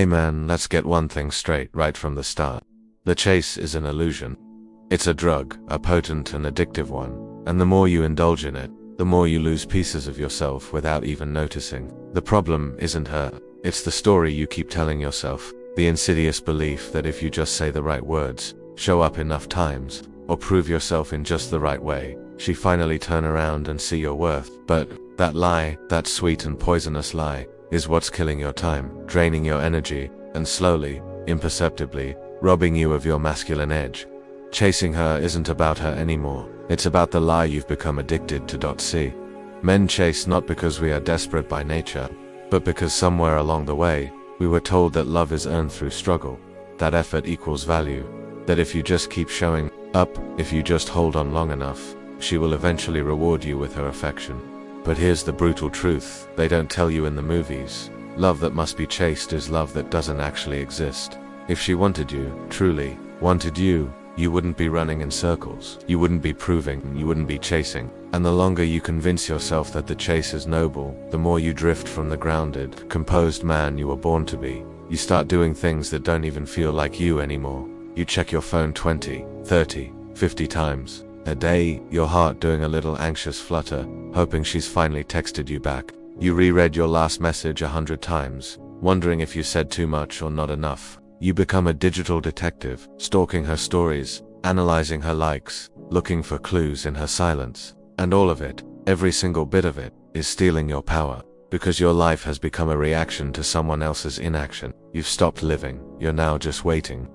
Hey man, let's get one thing straight right from the start. The chase is an illusion. It's a drug, a potent and addictive one, and the more you indulge in it, the more you lose pieces of yourself without even noticing. The problem isn't her, it's the story you keep telling yourself, the insidious belief that if you just say the right words, show up enough times, or prove yourself in just the right way, she finally turn around and see your worth. But that lie, that sweet and poisonous lie, is what's killing your time, draining your energy, and slowly, imperceptibly, robbing you of your masculine edge. Chasing her isn't about her anymore, it's about the lie you've become addicted to. See, men chase not because we are desperate by nature, but because somewhere along the way, we were told that love is earned through struggle, that effort equals value, that if you just keep showing up, if you just hold on long enough, she will eventually reward you with her affection. But here's the brutal truth they don't tell you in the movies. Love that must be chased is love that doesn't actually exist. If she wanted you, truly wanted you, you wouldn't be running in circles. You wouldn't be proving, you wouldn't be chasing. And the longer you convince yourself that the chase is noble, the more you drift from the grounded, composed man you were born to be. You start doing things that don't even feel like you anymore. You check your phone 20, 30, 50 times a day, your heart doing a little anxious flutter, hoping she's finally texted you back. You reread your last message 100 times, wondering if you said too much or not enough. You become a digital detective, stalking her stories, analyzing her likes, looking for clues in her silence. And all of it, every single bit of it, is stealing your power. Because your life has become a reaction to someone else's inaction. You've stopped living, you're now just waiting.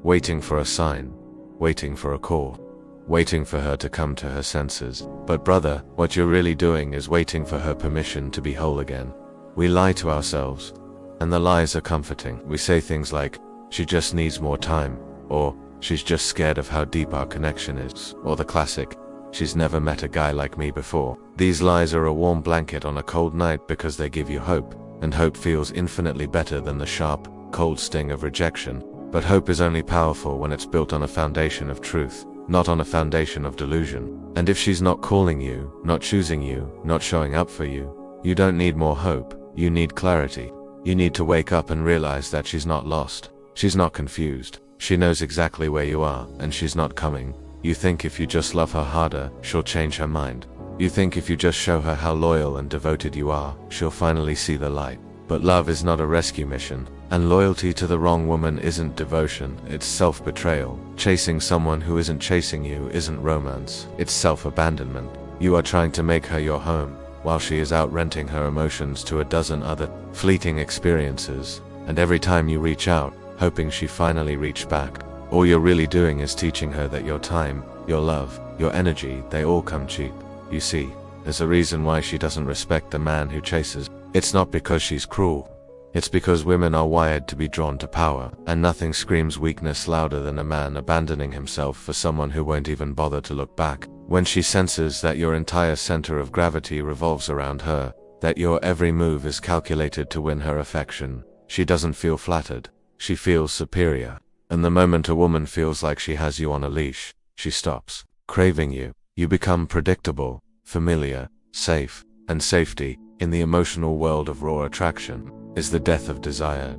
Waiting for a sign, waiting for a call, waiting for her to come to her senses. But brother, what you're really doing is waiting for her permission to be whole again. We lie to ourselves, and the lies are comforting. We say things like, she just needs more time, or she's just scared of how deep our connection is, or the classic, she's never met a guy like me before. These lies are a warm blanket on a cold night because they give you hope, and hope feels infinitely better than the sharp, cold sting of rejection. But hope is only powerful when it's built on a foundation of truth, not on a foundation of delusion. And if she's not calling you, not choosing you, not showing up for you, you don't need more hope, you need clarity. You need to wake up and realize that she's not lost, she's not confused, she knows exactly where you are, and she's not coming. You think if you just love her harder, she'll change her mind. You think if you just show her how loyal and devoted you are, she'll finally see the light. But love is not a rescue mission, and loyalty to the wrong woman isn't devotion, it's self-betrayal. Chasing someone who isn't chasing you isn't romance, it's self-abandonment. You are trying to make her your home, while she is out renting her emotions to a dozen other fleeting experiences. And every time you reach out, hoping she finally reached back, all you're really doing is teaching her that your time, your love, your energy, they all come cheap. You see, there's a reason why she doesn't respect the man who chases. It's not because she's cruel. It's because women are wired to be drawn to power, and nothing screams weakness louder than a man abandoning himself for someone who won't even bother to look back. When she senses that your entire center of gravity revolves around her, that your every move is calculated to win her affection, she doesn't feel flattered, she feels superior. And the moment a woman feels like she has you on a leash, she stops craving you. You become predictable, familiar, safe, and safety, in the emotional world of raw attraction, is the death of desire.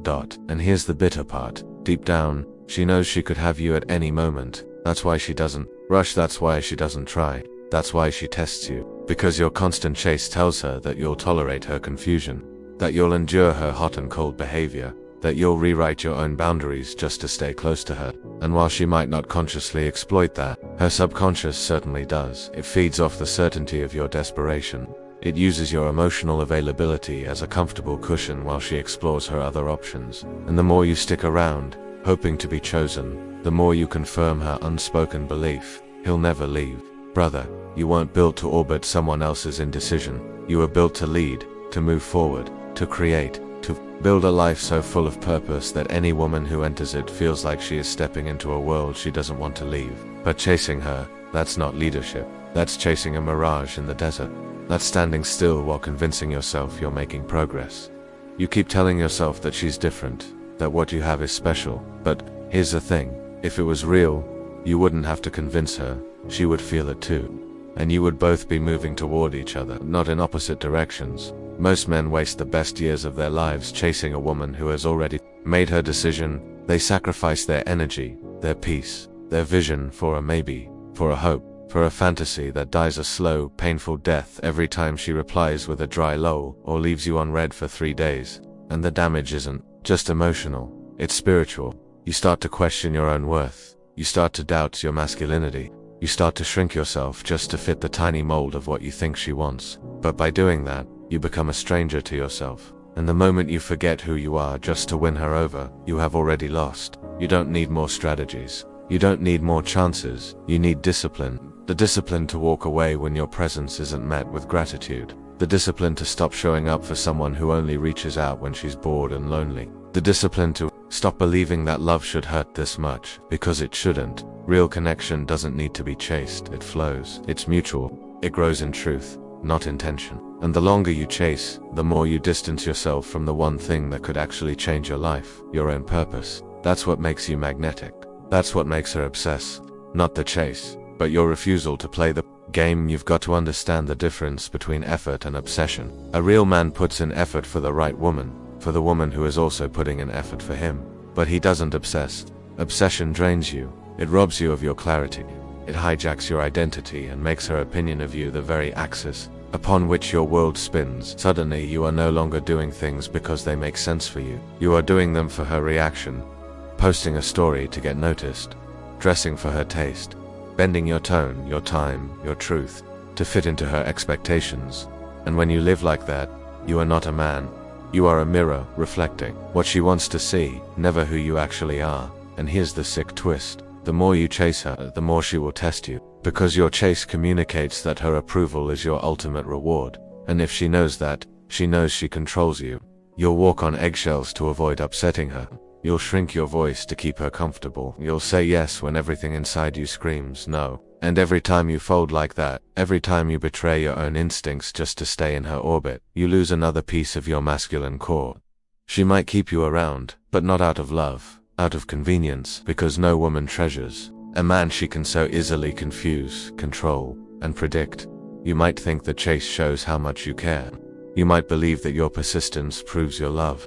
And here's the bitter part. Deep down, she knows she could have you at any moment. That's why she doesn't rush, that's why she doesn't try. That's why she tests you. Because your constant chase tells her that you'll tolerate her confusion, that you'll endure her hot and cold behavior, that you'll rewrite your own boundaries just to stay close to her. And while she might not consciously exploit that, her subconscious certainly does. It feeds off the certainty of your desperation. It uses your emotional availability as a comfortable cushion while she explores her other options. And the more you stick around, hoping to be chosen, the more you confirm her unspoken belief, he'll never leave. Brother, you weren't built to orbit someone else's indecision. You were built to lead, to move forward, to create, to build a life so full of purpose that any woman who enters it feels like she is stepping into a world she doesn't want to leave. But chasing her, that's not leadership. That's chasing a mirage in the desert. That's standing still while convincing yourself you're making progress. You keep telling yourself that she's different, that what you have is special. But here's the thing, if it was real, you wouldn't have to convince her, she would feel it too. And you would both be moving toward each other, not in opposite directions. Most men waste the best years of their lives chasing a woman who has already made her decision. They sacrifice their energy, their peace, their vision for a maybe, for a hope, for a fantasy that dies a slow, painful death every time she replies with a dry lol or leaves you unread for 3 days. And the damage isn't just emotional, it's spiritual. You start to question your own worth. You start to doubt your masculinity. You start to shrink yourself just to fit the tiny mold of what you think she wants. But by doing that, you become a stranger to yourself. And the moment you forget who you are just to win her over, you have already lost. You don't need more strategies. You don't need more chances. You need discipline. The discipline to walk away when your presence isn't met with gratitude. The discipline to stop showing up for someone who only reaches out when she's bored and lonely. The discipline to stop believing that love should hurt this much, because it shouldn't. Real connection doesn't need to be chased, it flows. It's mutual. It grows in truth, not intention. And the longer you chase, the more you distance yourself from the one thing that could actually change your life, your own purpose. That's what makes you magnetic. That's what makes her obsess. Not the chase, but your refusal to play the game. You've got to understand the difference between effort and obsession. A real man puts in effort for the right woman, for the woman who is also putting in effort for him. But he doesn't obsess. Obsession drains you. It robs you of your clarity. It hijacks your identity and makes her opinion of you the very axis upon which your world spins. Suddenly you are no longer doing things because they make sense for you. You are doing them for her reaction. Posting a story to get noticed. Dressing for her taste. Bending your tone, your time, your truth, to fit into her expectations. And when you live like that, you are not a man. You are a mirror, reflecting what she wants to see, never who you actually are. And here's the sick twist. The more you chase her, the more she will test you. Because your chase communicates that her approval is your ultimate reward. And if she knows that, she knows she controls you. You'll walk on eggshells to avoid upsetting her. You'll shrink your voice to keep her comfortable. You'll say yes when everything inside you screams no. And every time you fold like that, every time you betray your own instincts just to stay in her orbit, you lose another piece of your masculine core. She might keep you around, but not out of love, out of convenience, because no woman treasures a man she can so easily confuse, control, and predict. You might think the chase shows how much you care. You might believe that your persistence proves your love.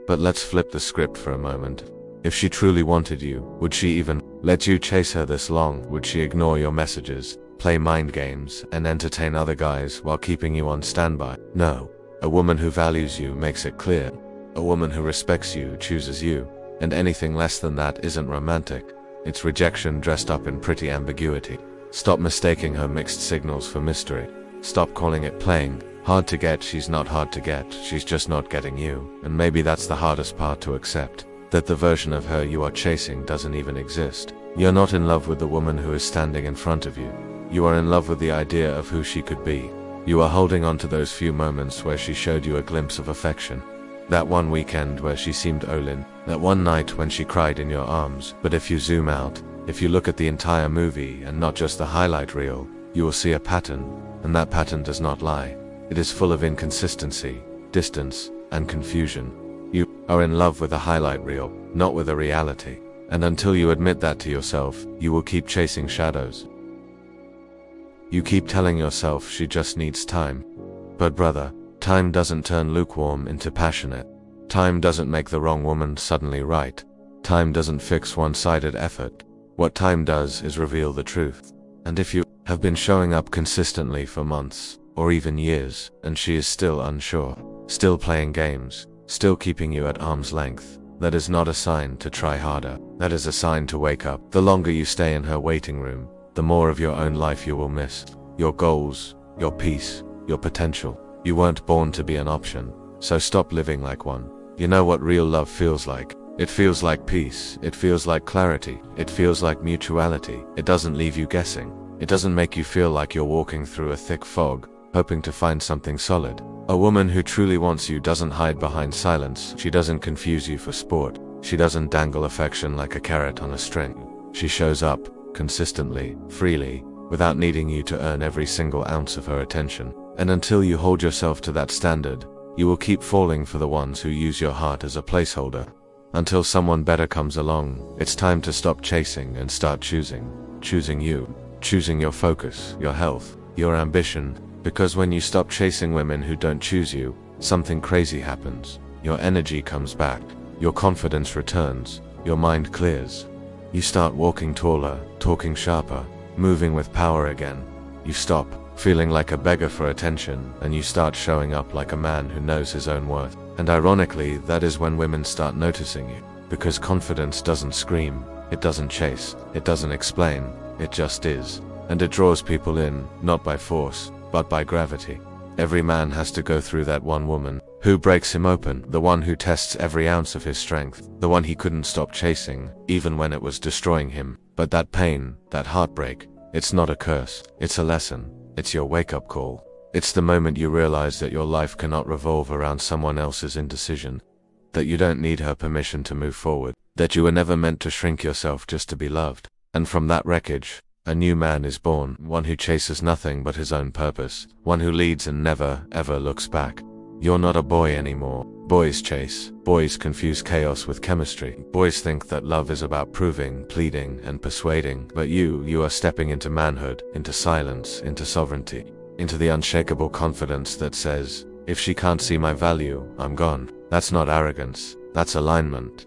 But let's flip the script for a moment. If she truly wanted you, would she even let you chase her this long? Would she ignore your messages, play mind games, and entertain other guys while keeping you on standby? No. A woman who values you makes it clear. A woman who respects you chooses you, and anything less than that isn't romantic. It's rejection dressed up in pretty ambiguity. Stop mistaking her mixed signals for mystery. Stop calling it playing. Hard to get, she's not hard to get, she's just not getting you. And maybe that's the hardest part to accept. That the version of her you are chasing doesn't even exist. You're not in love with the woman who is standing in front of you. You are in love with the idea of who she could be. You are holding on to those few moments where she showed you a glimpse of affection. That one weekend where she seemed all-in. That one night when she cried in your arms. But if you zoom out, if you look at the entire movie and not just the highlight reel, you will see a pattern. And that pattern does not lie. It is full of inconsistency, distance, and confusion. You are in love with a highlight reel, not with a reality. And until you admit that to yourself, you will keep chasing shadows. You keep telling yourself she just needs time. But brother, time doesn't turn lukewarm into passionate. Time doesn't make the wrong woman suddenly right. Time doesn't fix one-sided effort. What time does is reveal the truth. And if you have been showing up consistently for months, or even years, and she is still unsure, still playing games, still keeping you at arm's length, that is not a sign to try harder. That is a sign to wake up. The longer you stay in her waiting room, the more of your own life you will miss. Your goals, your peace, your potential. You weren't born to be an option, so stop living like one. You know what real love feels like. It feels like peace. It feels like clarity. It feels like mutuality. It doesn't leave you guessing. It doesn't make you feel like you're walking through a thick fog, hoping to find something solid. A woman who truly wants you doesn't hide behind silence. She doesn't confuse you for sport. She doesn't dangle affection like a carrot on a string. She shows up, consistently, freely, without needing you to earn every single ounce of her attention. And until you hold yourself to that standard, you will keep falling for the ones who use your heart as a placeholder. Until someone better comes along, it's time to stop chasing and start choosing. Choosing you. Choosing your focus, your health, your ambition. Because when you stop chasing women who don't choose you, something crazy happens. Your energy comes back, your confidence returns, your mind clears. You start walking taller, talking sharper, moving with power again. You stop feeling like a beggar for attention, and you start showing up like a man who knows his own worth. And ironically, that is when women start noticing you, because confidence doesn't scream, it doesn't chase, it doesn't explain, it just is. And it draws people in, not by force, but by gravity. Every man has to go through that one woman who breaks him open, the one who tests every ounce of his strength, the one he couldn't stop chasing, even when it was destroying him. But that pain, that heartbreak, it's not a curse, it's a lesson. It's your wake-up call. It's the moment you realize that your life cannot revolve around someone else's indecision, that you don't need her permission to move forward, that you were never meant to shrink yourself just to be loved. And from that wreckage, a new man is born, one who chases nothing but his own purpose, one who leads and never, ever looks back. You're not a boy anymore. Boys chase. Boys confuse chaos with chemistry. Boys think that love is about proving, pleading, and persuading. But you are stepping into manhood, into silence, into sovereignty, into the unshakable confidence that says, if she can't see my value, I'm gone. That's not arrogance. That's alignment.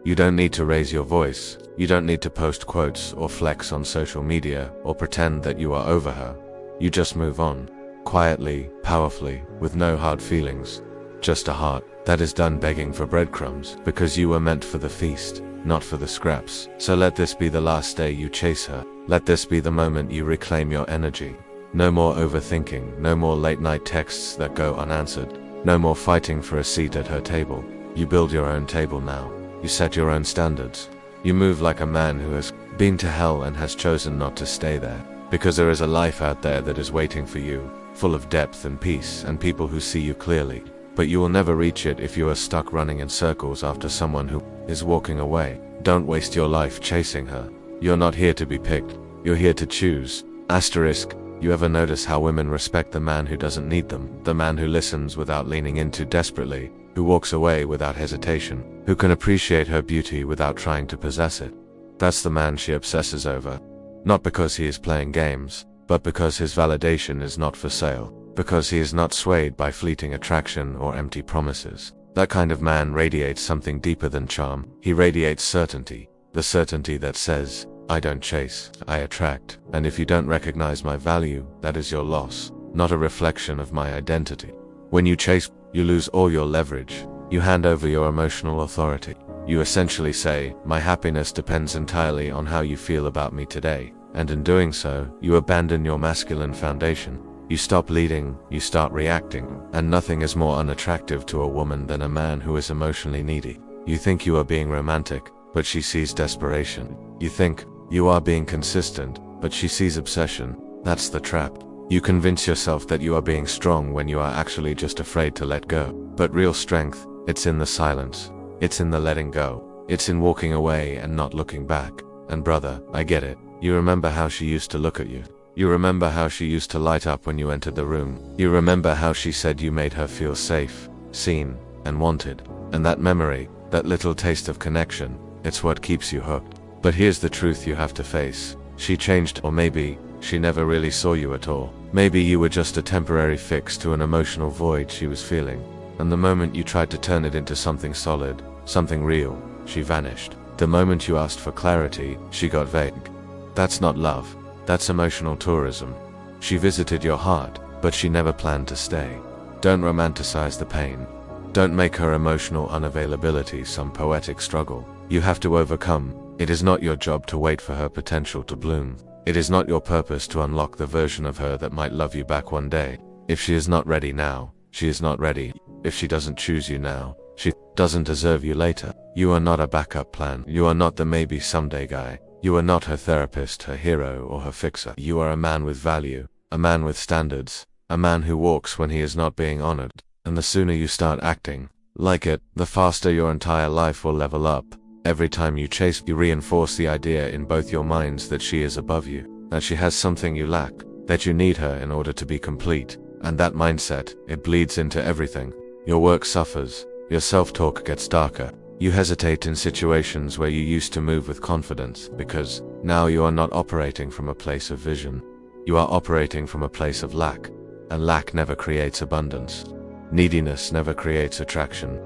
You don't need to raise your voice. You don't need to post quotes or flex on social media or pretend that you are over her. You just move on. Quietly, powerfully, with no hard feelings. Just a heart that is done begging for breadcrumbs, because you were meant for the feast, not for the scraps. So let this be the last day you chase her. Let this be the moment you reclaim your energy. No more overthinking, no more late night texts that go unanswered. No more fighting for a seat at her table. You build your own table now. You set your own standards. You move like a man who has been to hell and has chosen not to stay there. Because there is a life out there that is waiting for you, full of depth and peace and people who see you clearly. But you will never reach it if you are stuck running in circles after someone who is walking away. Don't waste your life chasing her. You're not here to be picked. You're here to choose. Asterisk, you ever notice how women respect the man who doesn't need them? The man who listens without leaning in too desperately, who walks away without hesitation, who can appreciate her beauty without trying to possess it. That's the man she obsesses over. Not because he is playing games, but because his validation is not for sale. Because he is not swayed by fleeting attraction or empty promises. That kind of man radiates something deeper than charm. He radiates certainty. The certainty that says, I don't chase, I attract. And if you don't recognize my value, that is your loss, not a reflection of my identity. When you chase, you lose all your leverage. You hand over your emotional authority. You essentially say, my happiness depends entirely on how you feel about me today. And in doing so, you abandon your masculine foundation. You stop leading, you start reacting, and nothing is more unattractive to a woman than a man who is emotionally needy. You think you are being romantic, but she sees desperation. You think you are being consistent, but she sees obsession. That's the trap. You convince yourself that you are being strong when you are actually just afraid to let go. But real strength, it's in the silence. It's in the letting go. It's in walking away and not looking back. And brother, I get it. You remember how she used to look at you. You remember how she used to light up when you entered the room. You remember how she said you made her feel safe, seen, and wanted. And that memory, that little taste of connection, it's what keeps you hooked. But here's the truth you have to face. She changed, or maybe she never really saw you at all. Maybe you were just a temporary fix to an emotional void she was feeling. And the moment you tried to turn it into something solid, something real, she vanished. The moment you asked for clarity, she got vague. That's not love. That's emotional tourism. She visited your heart, but she never planned to stay. Don't romanticize the pain. Don't make her emotional unavailability some poetic struggle you have to overcome. It is not your job to wait for her potential to bloom. It is not your purpose to unlock the version of her that might love you back one day. If she is not ready now, she is not ready. If she doesn't choose you now, she doesn't deserve you later. You are not a backup plan. You are not the maybe someday guy. You are not her therapist, her hero, or her fixer. You are a man with value, a man with standards, a man who walks when he is not being honored. And the sooner you start acting like it, the faster your entire life will level up. Every time you chase, you reinforce the idea in both your minds that she is above you, that she has something you lack, that you need her in order to be complete. And that mindset, it bleeds into everything. Your work suffers, your self-talk gets darker. You hesitate in situations where you used to move with confidence, because now you are not operating from a place of vision. You are operating from a place of lack, and lack never creates abundance. Neediness never creates attraction.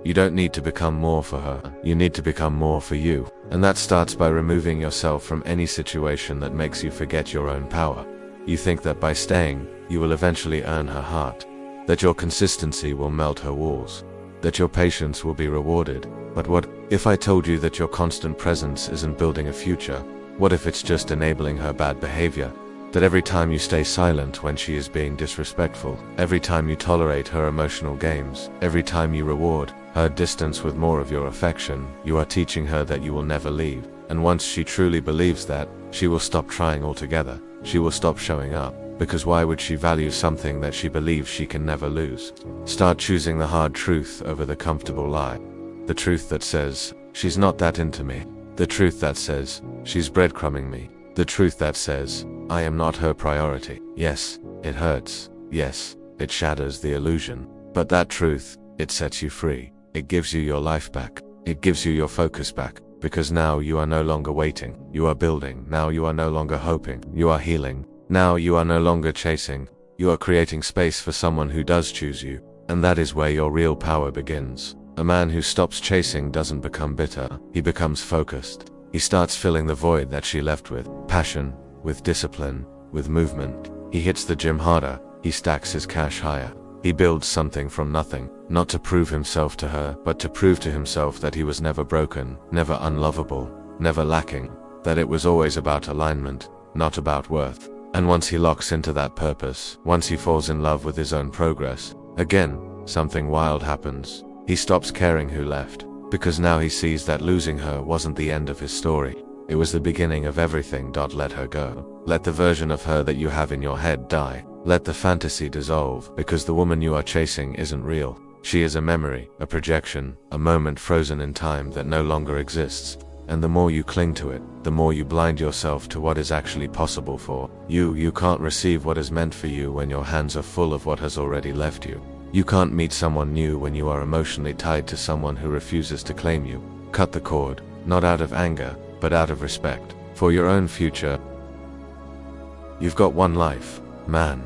You don't need to become more for her, you need to become more for you. And that starts by removing yourself from any situation that makes you forget your own power. You think that by staying, you will eventually earn her heart, that your consistency will melt her walls, that your patience will be rewarded. But what if I told you that your constant presence isn't building a future? What if it's just enabling her bad behavior? That every time you stay silent when she is being disrespectful, every time you tolerate her emotional games, every time you reward her distance with more of your affection, you are teaching her that you will never leave. And once she truly believes that, she will stop trying altogether. She will stop showing up, because why would she value something that she believes she can never lose? Start choosing the hard truth over the comfortable lie. The truth that says, she's not that into me. The truth that says, she's breadcrumbing me. The truth that says, I am not her priority. Yes, it hurts. Yes, it shatters the illusion. But that truth, it sets you free. It gives you your life back. It gives you your focus back. Because now you are no longer waiting. You are building. Now you are no longer hoping. You are healing. Now you are no longer chasing. You are creating space for someone who does choose you. And that is where your real power begins. A man who stops chasing doesn't become bitter. He becomes focused. He starts filling the void that she left with passion, with discipline, with movement. He hits the gym harder. He stacks his cash higher. He builds something from nothing, not to prove himself to her, but to prove to himself that he was never broken, never unlovable, never lacking, that it was always about alignment, not about worth. And once he locks into that purpose, once he falls in love with his own progress, again, something wild happens. He stops caring who left, because now he sees that losing her wasn't the end of his story. It was the beginning of everything. Let her go. Let the version of her that you have in your head die. Let the fantasy dissolve, because the woman you are chasing isn't real. She is a memory, a projection, a moment frozen in time that no longer exists. And the more you cling to it, the more you blind yourself to what is actually possible for you. You can't receive what is meant for you when your hands are full of what has already left you. You can't meet someone new when you are emotionally tied to someone who refuses to claim you. Cut the cord, not out of anger, but out of respect. For your own future. You've got one life, man.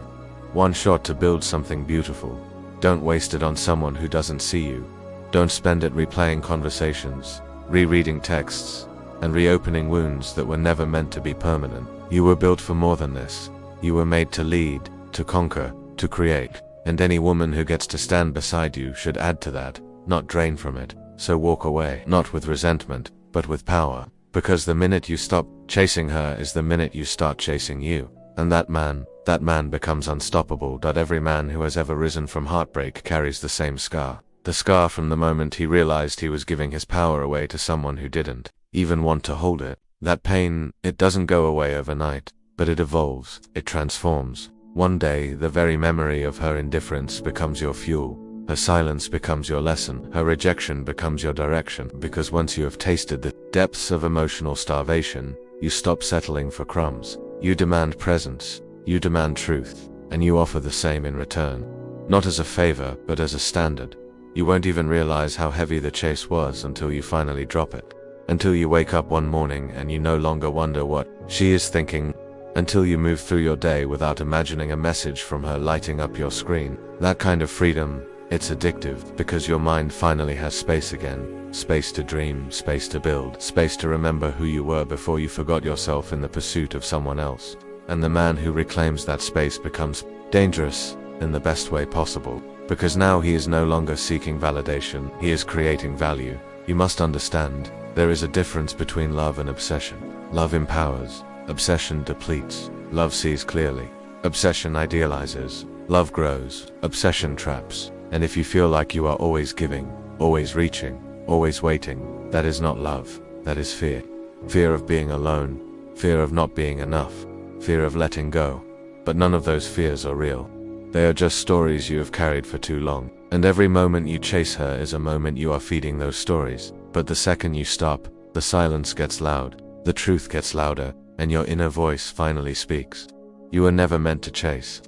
One shot to build something beautiful. Don't waste it on someone who doesn't see you. Don't spend it replaying conversations, rereading texts, and reopening wounds that were never meant to be permanent. You were built for more than this. You were made to lead, to conquer, to create. And any woman who gets to stand beside you should add to that, not drain from it. So walk away, not with resentment, but with power. Because the minute you stop chasing her is the minute you start chasing you. And that man becomes unstoppable. Every man who has ever risen from heartbreak carries the same scar. The scar from the moment he realized he was giving his power away to someone who didn't even want to hold it. That pain, it doesn't go away overnight, but it evolves, it transforms. One day, the very memory of her indifference becomes your fuel. Her silence becomes your lesson. Her rejection becomes your direction. Because once you have tasted the depths of emotional starvation, you stop settling for crumbs. You demand presence. You demand truth. And you offer the same in return. Not as a favor, but as a standard. You won't even realize how heavy the chase was until you finally drop it. Until you wake up one morning and you no longer wonder what she is thinking. Until you move through your day without imagining a message from her lighting up your screen. That kind of freedom, it's addictive, because your mind finally has space again. Space to dream, space to build, space to remember who you were before you forgot yourself in the pursuit of someone else. And the man who reclaims that space becomes dangerous in the best way possible. Because now he is no longer seeking validation, he is creating value. You must understand, there is a difference between love and obsession. Love empowers. Obsession depletes. Love sees clearly. Obsession idealizes. Love grows. Obsession traps. And if you feel like you are always giving, always reaching, always waiting, that is not love. That is fear. Fear of being alone. Fear of not being enough. Fear of letting go. But none of those fears are real. They are just stories you have carried for too long. And every moment you chase her is a moment you are feeding those stories. But the second you stop, the silence gets loud. The truth gets louder. And your inner voice finally speaks. You were never meant to chase.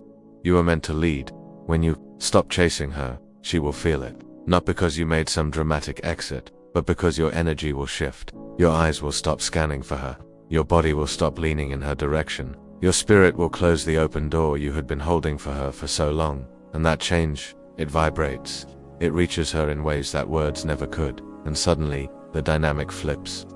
You were meant to lead. When you stop chasing her, she will feel it. Not because you made some dramatic exit, but because your energy will shift. Your eyes will stop scanning for her. Your body will stop leaning in her direction. Your spirit will close the open door you had been holding for her for so long. And that change, It vibrates. It reaches her in ways that words never could, and suddenly, the dynamic flips.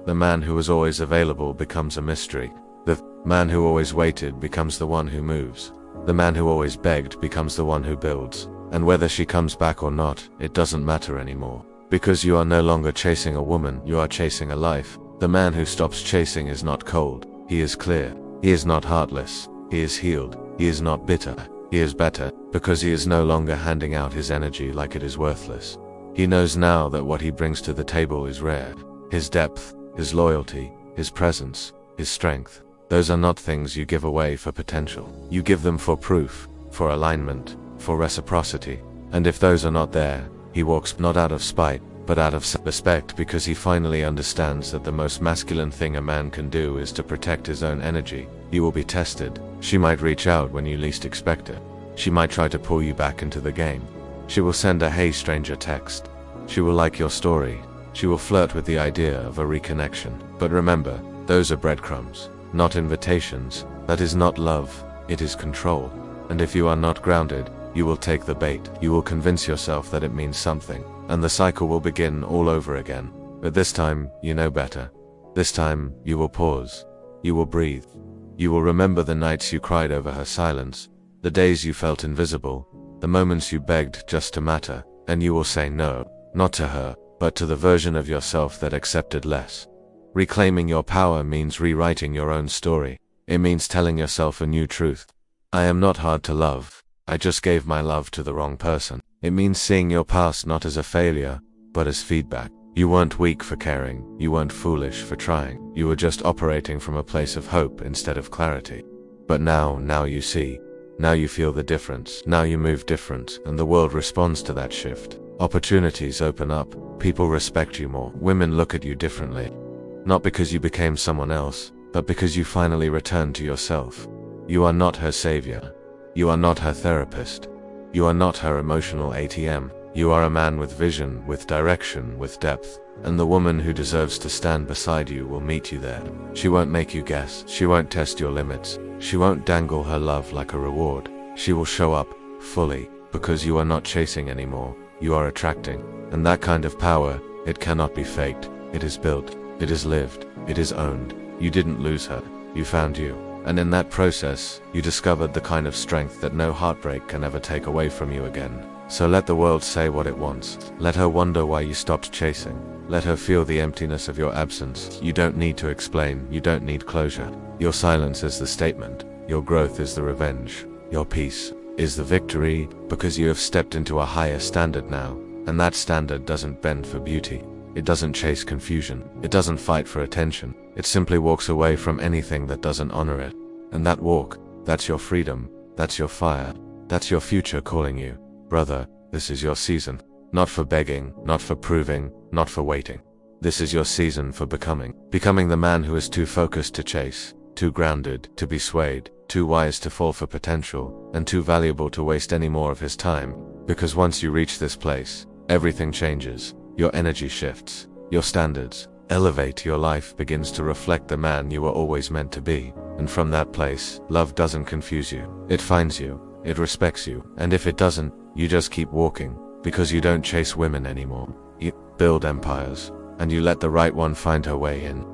The man who was always available becomes a mystery. The man who always waited becomes the one who moves. The man who always begged becomes the one who builds. And whether she comes back or not, it doesn't matter anymore. Because you are no longer chasing a woman, you are chasing a life. The man who stops chasing is not cold. He is clear. He is not heartless. He is healed. He is not bitter. He is better, because he is no longer handing out his energy like it is worthless. He knows now that what he brings to the table is rare. His depth, his loyalty, his presence, his strength. Those are not things you give away for potential. You give them for proof, for alignment, for reciprocity. And if those are not there, he walks not out of spite, but out of respect, because he finally understands that the most masculine thing a man can do is to protect his own energy. You will be tested. She might reach out when you least expect it. She might try to pull you back into the game. She will send a "Hey stranger" text. She will like your story. She will flirt with the idea of a reconnection. But remember, those are breadcrumbs, not invitations. That is not love, it is control. And if you are not grounded, you will take the bait. You will convince yourself that it means something, and the cycle will begin all over again. But this time, you know better. This time, you will pause. You will breathe. You will remember the nights you cried over her silence, the days you felt invisible, the moments you begged just to matter, and you will say no, not to her, but to the version of yourself that accepted less. Reclaiming your power means rewriting your own story. It means telling yourself a new truth. I am not hard to love. I just gave my love to the wrong person. It means seeing your past not as a failure, but as feedback. You weren't weak for caring. You weren't foolish for trying. You were just operating from a place of hope instead of clarity. But now you see. Now you feel the difference. Now you move different, and the world responds to that shift. Opportunities open up. People respect you more. Women look at you differently. Not because you became someone else, but because you finally returned to yourself. You are not her savior. You are not her therapist. You are not her emotional ATM. You are a man with vision, with direction, with depth. And the woman who deserves to stand beside you will meet you there. She won't make you guess. She won't test your limits. She won't dangle her love like a reward. She will show up, fully, because you are not chasing anymore. You are attracting. And that kind of power, it cannot be faked. It is built. It is lived. It is owned. You didn't lose her. You found you. And in that process, you discovered the kind of strength that no heartbreak can ever take away from you again. So let the world say what it wants. Let her wonder why you stopped chasing. Let her feel the emptiness of your absence. You don't need to explain. You don't need closure. Your silence is the statement. Your growth is the revenge. Your peace is the victory, because you have stepped into a higher standard now. And that standard doesn't bend for beauty. It doesn't chase confusion. It doesn't fight for attention. It simply walks away from anything that doesn't honor it. And that walk, that's your freedom. That's your fire. That's your future calling you. Brother, this is your season. Not for begging, not for proving, not for waiting. This is your season for becoming. Becoming the man who is too focused to chase, too grounded to be swayed, too wise to fall for potential, and too valuable to waste any more of his time. Because once you reach this place, everything changes. Your energy shifts. Your standards elevate. Your life begins to reflect the man you were always meant to be. And from that place, love doesn't confuse you. It finds you. It respects you. And if it doesn't, you just keep walking. Because you don't chase women anymore. You build empires. And you let the right one find her way in.